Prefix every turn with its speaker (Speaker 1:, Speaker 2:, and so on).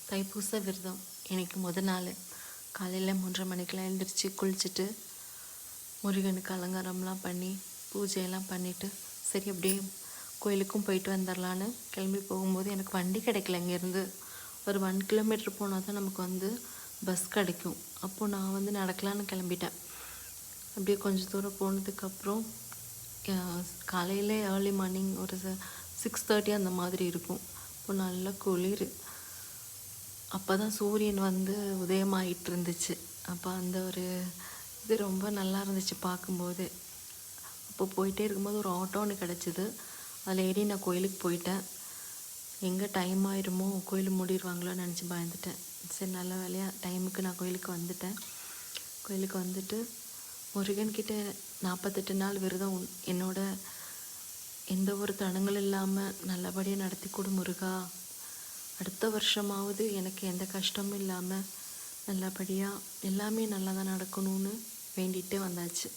Speaker 1: தைப்பூச விரதம் எனக்கு முதல் நாள் காலையில் 3:30 மணிக்கெலாம் எழுந்திரிச்சு குளிச்சுட்டு முருகனுக்கு அலங்காரம்லாம் பண்ணி பூஜையெல்லாம் பண்ணிவிட்டு சரி அப்படியே கோயிலுக்கும் போயிட்டு வந்துடலான்னு கிளம்பி போகும்போது எனக்கு வண்டி கிடைக்கல. இங்கேருந்து ஒரு 1 கிலோமீட்டர் போனால் தான் நமக்கு பஸ் கிடைக்கும். அப்போது நான் நடக்கலான்னு கிளம்பிட்டேன். அப்படியே கொஞ்சம் தூரம் போனதுக்கப்புறம் காலையில் ஏர்லி மார்னிங் ஒரு 6:30 அந்த மாதிரி இருக்கும். இப்போ நல்ல குளிர். அப்போ தான் சூரியன் உதயமாகிட்டு இருந்துச்சு. அப்போ அந்த ஒரு இது ரொம்ப நல்லா இருந்துச்சு பார்க்கும்போது. அப்போ போயிட்டே இருக்கும்போது ஒரு ஆட்டோ ஒன்று கிடச்சிது. அதில் ஏறி நான் கோயிலுக்கு போயிட்டேன். எங்கே டைம் ஆயிருமோ, கோயில் மூடிடுவாங்களோன்னு நினச்சி பயந்துட்டேன். சரி, நல்ல வேலையாக டைமுக்கு நான் கோயிலுக்கு வந்துட்டேன். கோயிலுக்கு வந்துட்டு முருகன்கிட்ட 48 நாள் விரதம் என்னோட எந்த ஒரு தடங்களும் இல்லாமல் நல்லபடியாக நடத்தி கொடு முருகா. அடுத்த வருஷமாவது எனக்கு எந்த கஷ்டமும் இல்லாமல் நல்லபடியாக எல்லாமே நல்லா தான் நடக்கணும்னு வேண்டிகிட்டே வந்தாச்சு.